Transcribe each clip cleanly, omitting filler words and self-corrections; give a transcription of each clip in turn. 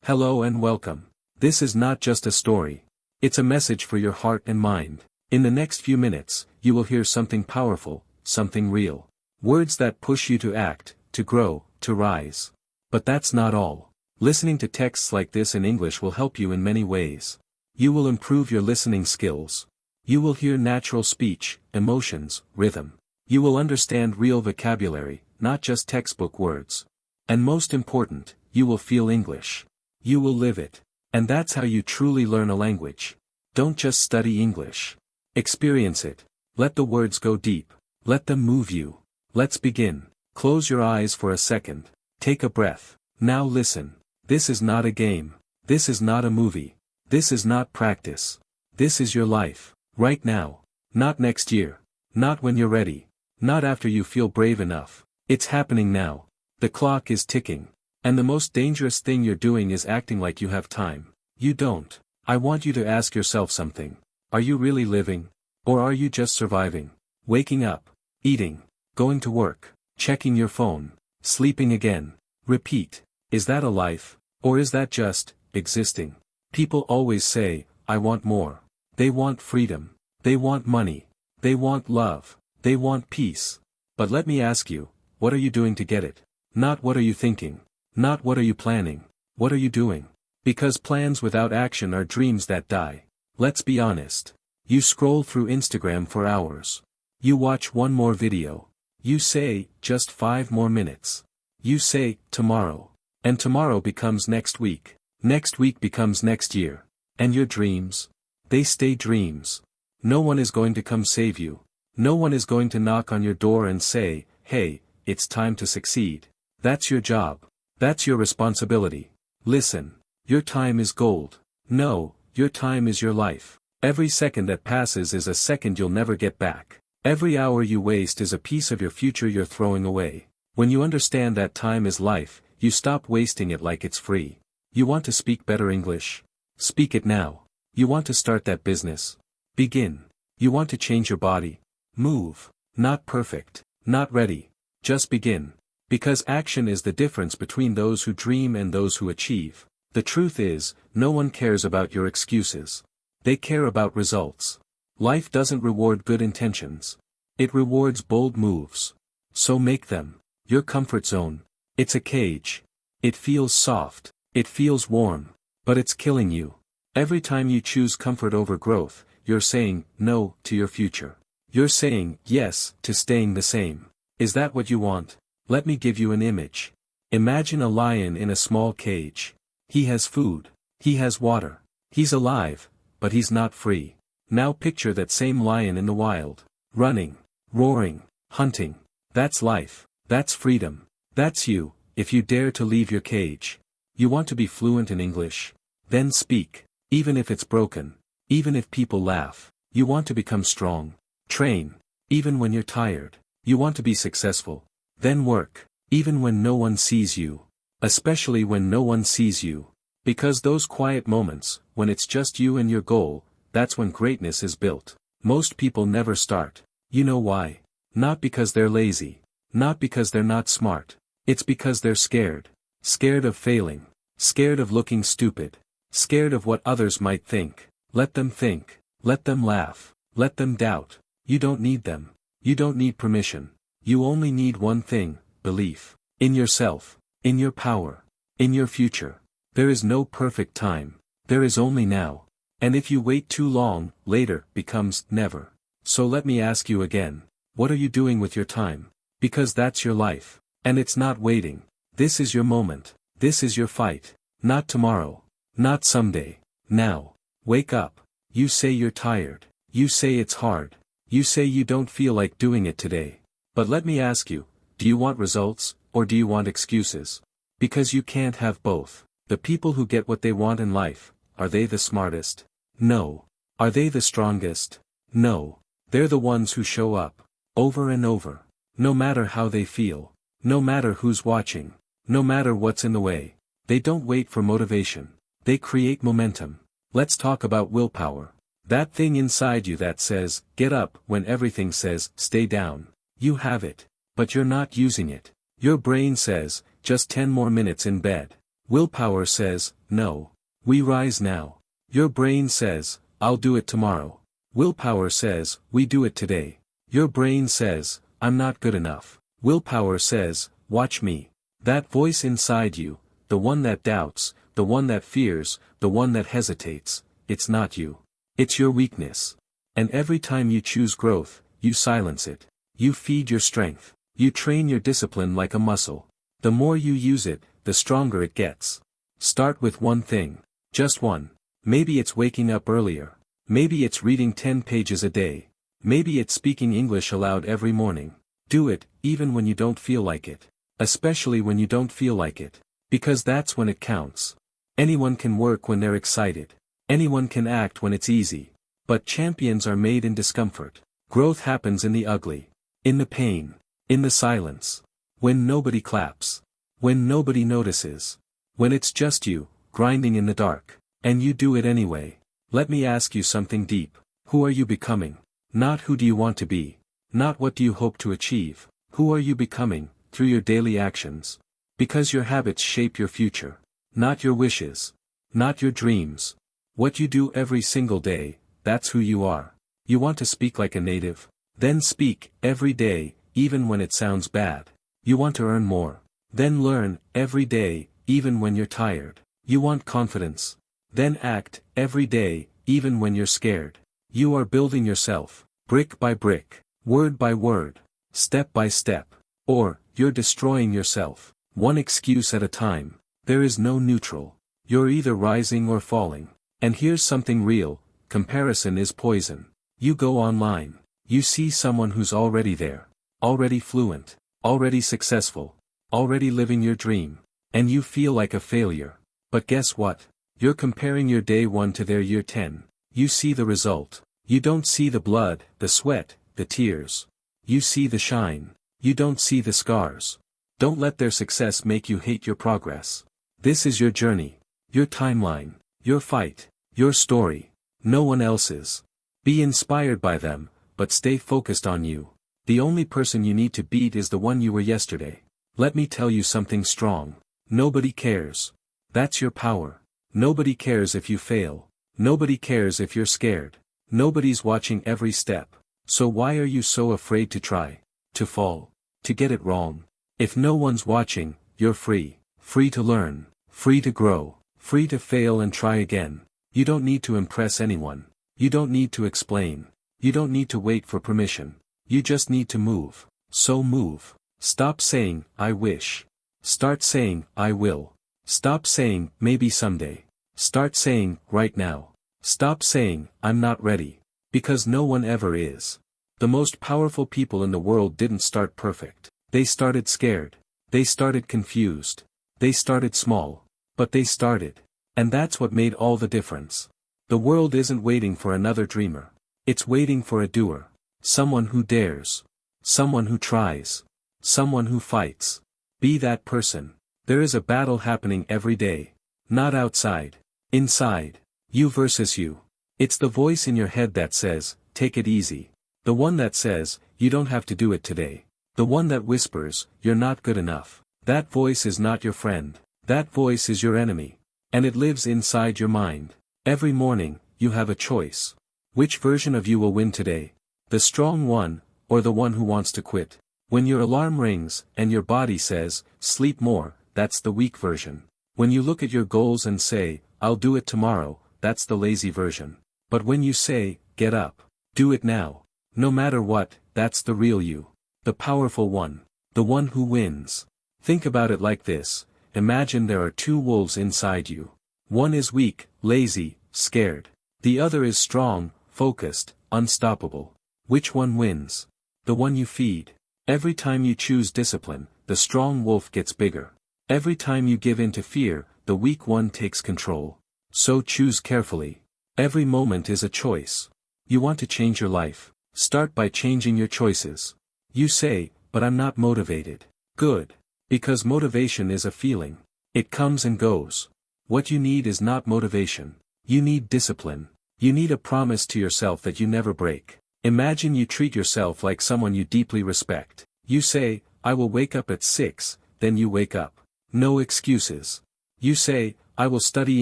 Hello and welcome. This is not just a story. It's a message for your heart and mind. In the next few minutes, you will hear something powerful, something real. Words that push you to act, to grow, to rise. But that's not all. Listening to texts like this in English will help you in many ways. You will improve your listening skills. You will hear natural speech, emotions, rhythm. You will understand real vocabulary, not just textbook words. And most important, you will feel English. You will live it. And that's how you truly learn a language. Don't just study English. Experience it. Let the words go deep. Let them move you. Let's begin. Close your eyes for a second. Take a breath. Now listen. This is not a game. This is not a movie. This is not practice. This is your life. Right now. Not next year. Not when you're ready. Not after you feel brave enough. It's happening now. The clock is ticking. And the most dangerous thing you're doing is acting like you have time. You don't. I want you to ask yourself something. Are you really living? Or are you just surviving? Waking up, eating, going to work, checking your phone, sleeping again. Repeat. Is that a life? Or is that just existing? People always say, I want more. They want freedom. They want money. They want love. They want peace. But let me ask you, what are you doing to get it? Not what are you thinking? Not what are you planning? What are you doing? Because plans without action are dreams that die. Let's be honest. You scroll through Instagram for hours. You watch one more video. You say, just 5 more minutes. You say, tomorrow. And tomorrow becomes next week. Next week becomes next year. And your dreams? They stay dreams. No one is going to come save you. No one is going to knock on your door and say, hey, it's time to succeed. That's your job. That's your responsibility. Listen. Your time is gold. No, your time is your life. Every second that passes is a second you'll never get back. Every hour you waste is a piece of your future you're throwing away. When you understand that time is life, you stop wasting it like it's free. You want to speak better English? Speak it now. You want to start that business? Begin. You want to change your body? Move. Not perfect. Not ready. Just begin. Because action is the difference between those who dream and those who achieve. The truth is, no one cares about your excuses. They care about results. Life doesn't reward good intentions. It rewards bold moves. So make them. Your comfort zone. It's a cage. It feels soft. It feels warm. But it's killing you. Every time you choose comfort over growth, you're saying no to your future. You're saying yes to staying the same. Is that what you want? Let me give you an image. Imagine a lion in a small cage. He has food. He has water. He's alive, but he's not free. Now picture that same lion in the wild. Running, roaring, hunting. That's life. That's freedom. That's you, if you dare to leave your cage. You want to be fluent in English? Then speak. Even if it's broken. Even if people laugh. You want to become strong. Train. Even when you're tired. You want to be successful. Then work. Even when no one sees you. Especially when no one sees you. Because those quiet moments, when it's just you and your goal, that's when greatness is built. Most people never start. You know why? Not because they're lazy. Not because they're not smart. It's because they're scared. Scared of failing. Scared of looking stupid. Scared of what others might think. Let them think. Let them laugh. Let them doubt. You don't need them. You don't need permission. You only need one thing, belief. In yourself. In your power. In your future. There is no perfect time. There is only now. And if you wait too long, later becomes never. So let me ask you again. What are you doing with your time? Because that's your life. And it's not waiting. This is your moment. This is your fight. Not tomorrow. Not someday. Now. Wake up. You say you're tired. You say it's hard. You say you don't feel like doing it today. But let me ask you, do you want results, or do you want excuses? Because you can't have both. The people who get what they want in life, are they the smartest? No. Are they the strongest? No. They're the ones who show up. Over and over. No matter how they feel. No matter who's watching. No matter what's in the way. They don't wait for motivation. They create momentum. Let's talk about willpower. That thing inside you that says, get up, when everything says, stay down. You have it. But you're not using it. Your brain says, just 10 more minutes in bed. Willpower says, no. We rise now. Your brain says, I'll do it tomorrow. Willpower says, we do it today. Your brain says, I'm not good enough. Willpower says, watch me. That voice inside you, the one that doubts, the one that fears, the one that hesitates, it's not you. It's your weakness. And every time you choose growth, you silence it. You feed your strength. You train your discipline like a muscle. The more you use it, the stronger it gets. Start with one thing. Just one. Maybe it's waking up earlier. Maybe it's reading 10 pages a day. Maybe it's speaking English aloud every morning. Do it, even when you don't feel like it. Especially when you don't feel like it. Because that's when it counts. Anyone can work when they're excited. Anyone can act when it's easy. But champions are made in discomfort. Growth happens in the ugly. In the pain. In the silence. When nobody claps. When nobody notices. When it's just you, grinding in the dark. And you do it anyway. Let me ask you something deep. Who are you becoming? Not who do you want to be. Not what do you hope to achieve. Who are you becoming, through your daily actions? Because your habits shape your future. Not your wishes. Not your dreams. What you do every single day, that's who you are. You want to speak like a native? Then speak, every day, even when it sounds bad. You want to earn more? Then learn, every day, even when you're tired. You want confidence? Then act, every day, even when you're scared. You are building yourself, brick by brick, word by word, step by step. Or, you're destroying yourself, one excuse at a time. There is no neutral. You're either rising or falling. And here's something real, comparison is poison. You go online. You see someone who's already there. Already fluent. Already successful. Already living your dream. And you feel like a failure. But guess what? You're comparing your day 1 to their year 10. You see the result. You don't see the blood, the sweat, the tears. You see the shine. You don't see the scars. Don't let their success make you hate your progress. This is your journey. Your timeline. Your fight. Your story. No one else's. Be inspired by them, but stay focused on you. The only person you need to beat is the one you were yesterday. Let me tell you something strong. Nobody cares. That's your power. Nobody cares if you fail. Nobody cares if you're scared. Nobody's watching every step. So why are you so afraid to try? To fall? To get it wrong? If no one's watching, you're free. Free to learn. Free to grow. Free to fail and try again. You don't need to impress anyone. You don't need to explain. You don't need to wait for permission. You just need to move. So move. Stop saying, I wish. Start saying, I will. Stop saying, maybe someday. Start saying, right now. Stop saying, I'm not ready. Because no one ever is. The most powerful people in the world didn't start perfect. They started scared. They started confused. They started small. But they started. And that's what made all the difference. The world isn't waiting for another dreamer. It's waiting for a doer. Someone who dares. Someone who tries. Someone who fights. Be that person. There is a battle happening every day. Not outside. Inside. You versus you. It's the voice in your head that says, take it easy. The one that says, you don't have to do it today. The one that whispers, you're not good enough. That voice is not your friend. That voice is your enemy. And it lives inside your mind. Every morning, you have a choice. Which version of you will win today? The strong one, or the one who wants to quit? When your alarm rings, and your body says, sleep more, that's the weak version. When you look at your goals and say, I'll do it tomorrow, that's the lazy version. But when you say, get up, do it now, no matter what, that's the real you. The powerful one. The one who wins. Think about it like this. Imagine there are two wolves inside you. One is weak, lazy, scared. The other is strong, focused, unstoppable. Which one wins? The one you feed. Every time you choose discipline, the strong wolf gets bigger. Every time you give in to fear, the weak one takes control. So choose carefully. Every moment is a choice. You want to change your life? Start by changing your choices. You say, but I'm not motivated. Good. Because motivation is a feeling. It comes and goes. What you need is not motivation. You need discipline. You need a promise to yourself that you never break. Imagine you treat yourself like someone you deeply respect. You say, I will wake up at 6, then you wake up. No excuses. You say, I will study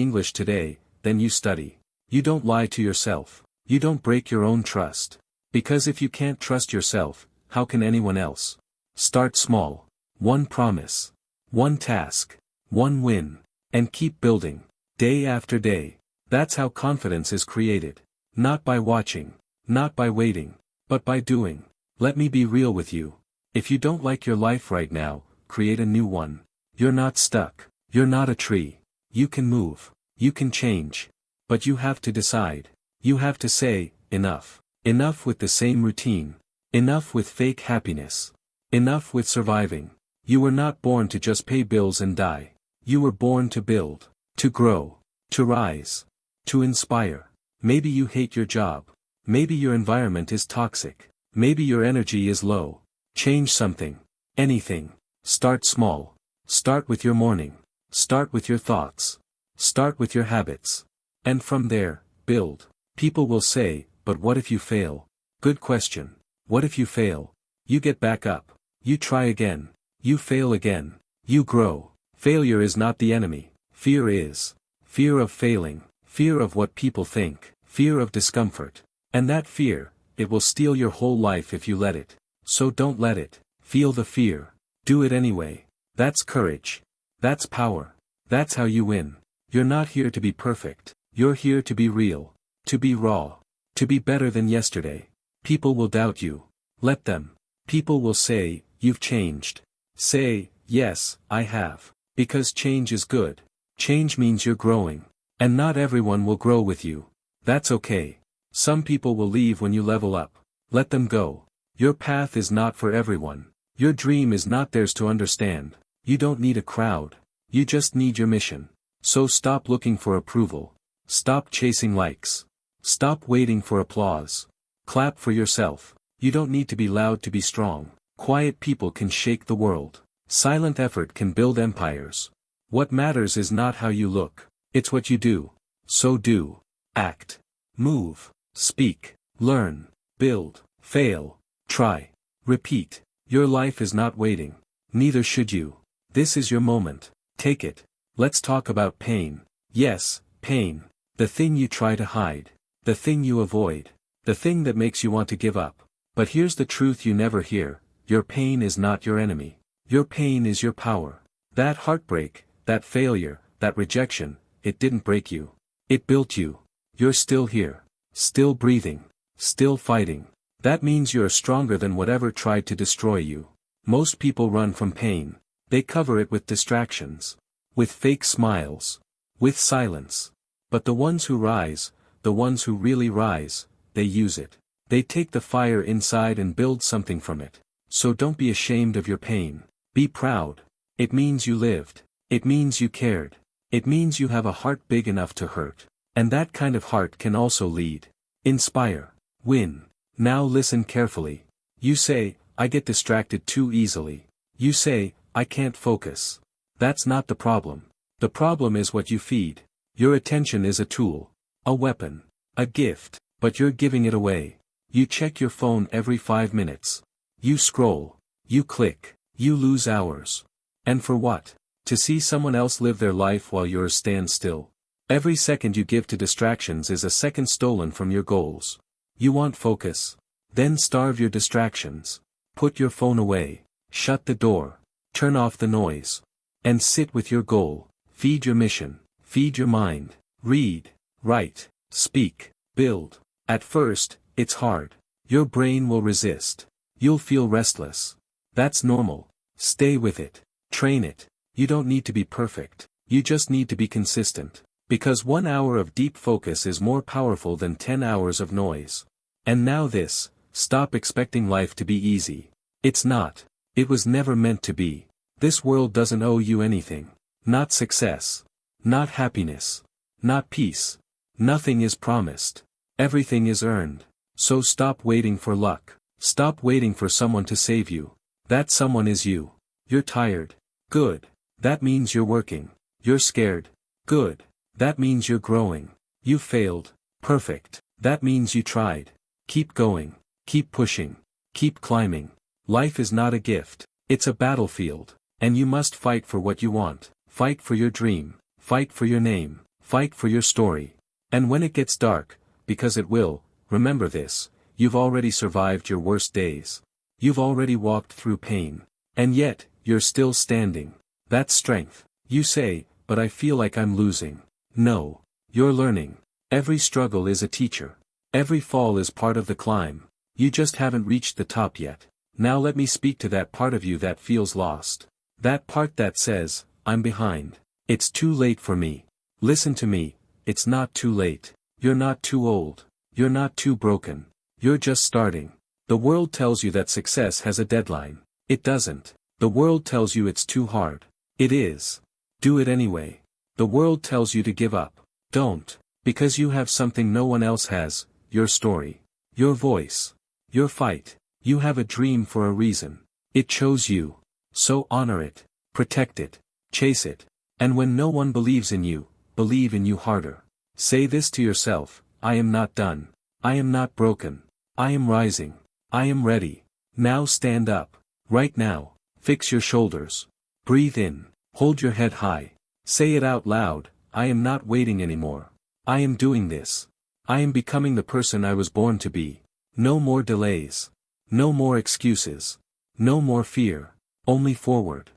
English today, then you study. You don't lie to yourself. You don't break your own trust. Because if you can't trust yourself, how can anyone else? Start small. One promise. One task. One win. And keep building. Day after day. That's how confidence is created. Not by watching. Not by waiting. But by doing. Let me be real with you. If you don't like your life right now, create a new one. You're not stuck. You're not a tree. You can move. You can change. But you have to decide. You have to say, enough. Enough with the same routine. Enough with fake happiness. Enough with surviving. You were not born to just pay bills and die. You were born to build. To grow. To rise. To inspire. Maybe you hate your job. Maybe your environment is toxic. Maybe your energy is low. Change something. Anything. Start small. Start with your morning. Start with your thoughts. Start with your habits. And from there, build. People will say, but what if you fail? Good question. What if you fail? You get back up. You try again. You fail again. You grow. Failure is not the enemy. Fear is. Fear of failing. Fear of what people think. Fear of discomfort. And that fear, it will steal your whole life if you let it. So don't let it. Feel the fear. Do it anyway. That's courage. That's power. That's how you win. You're not here to be perfect. You're here to be real. To be raw. To be better than yesterday. People will doubt you. Let them. People will say, you've changed. Say, yes, I have. Because change is good. Change means you're growing. And not everyone will grow with you. That's okay. Some people will leave when you level up. Let them go. Your path is not for everyone. Your dream is not theirs to understand. You don't need a crowd. You just need your mission. So stop looking for approval. Stop chasing likes. Stop waiting for applause. Clap for yourself. You don't need to be loud to be strong. Quiet people can shake the world. Silent effort can build empires. What matters is not how you look. It's what you do. So do. Act. Move. Speak. Learn. Build. Fail. Try. Repeat. Your life is not waiting. Neither should you. This is your moment. Take it. Let's talk about pain. Yes, pain. The thing you try to hide. The thing you avoid. The thing that makes you want to give up. But here's the truth you never hear. Your pain is not your enemy. Your pain is your power. That heartbreak, that failure, that rejection, it didn't break you. It built you. You're still here. Still breathing. Still fighting. That means you're stronger than whatever tried to destroy you. Most people run from pain. They cover it with distractions. With fake smiles. With silence. But the ones who rise, the ones who really rise, they use it. They take the fire inside and build something from it. So don't be ashamed of your pain. Be proud. It means you lived. It means you cared. It means you have a heart big enough to hurt. And that kind of heart can also lead. Inspire. Win. Now listen carefully. You say, I get distracted too easily. You say, I can't focus. That's not the problem. The problem is what you feed. Your attention is a tool. A weapon. A gift. But you're giving it away. You check your phone every 5 minutes. You scroll. You click. You lose hours. And for what? To see someone else live their life while yours stands still. Every second you give to distractions is a second stolen from your goals. You want focus? Then starve your distractions. Put your phone away. Shut the door. Turn off the noise. And sit with your goal. Feed your mission. Feed your mind. Read. Write. Speak. Build. At first, it's hard. Your brain will resist. You'll feel restless. That's normal. Stay with it. Train it. You don't need to be perfect. You just need to be consistent. Because 1 hour of deep focus is more powerful than 10 hours of noise. And now this, stop expecting life to be easy. It's not. It was never meant to be. This world doesn't owe you anything. Not success. Not happiness. Not peace. Nothing is promised. Everything is earned. So stop waiting for luck. Stop waiting for someone to save you. That someone is you. You're tired. Good. That means you're working. You're scared. Good. That means you're growing. You failed. Perfect. That means you tried. Keep going. Keep pushing. Keep climbing. Life is not a gift. It's a battlefield. And you must fight for what you want. Fight for your dream. Fight for your name, fight for your story. And when it gets dark, because it will, remember this, you've already survived your worst days. You've already walked through pain. And yet, you're still standing. That's strength. You say, but I feel like I'm losing. No. You're learning. Every struggle is a teacher. Every fall is part of the climb. You just haven't reached the top yet. Now let me speak to that part of you that feels lost. That part that says, I'm behind. It's too late for me. Listen to me, it's not too late. You're not too old. You're not too broken. You're just starting. The world tells you that success has a deadline. It doesn't. The world tells you it's too hard. It is. Do it anyway. The world tells you to give up. Don't. Because you have something no one else has, your story. Your voice. Your fight. You have a dream for a reason. It chose you. So honor it. Protect it. Chase it. And when no one believes in you, believe in you harder. Say this to yourself, I am not done. I am not broken. I am rising. I am ready. Now stand up. Right now. Fix your shoulders. Breathe in. Hold your head high. Say it out loud, I am not waiting anymore. I am doing this. I am becoming the person I was born to be. No more delays. No more excuses. No more fear. Only forward.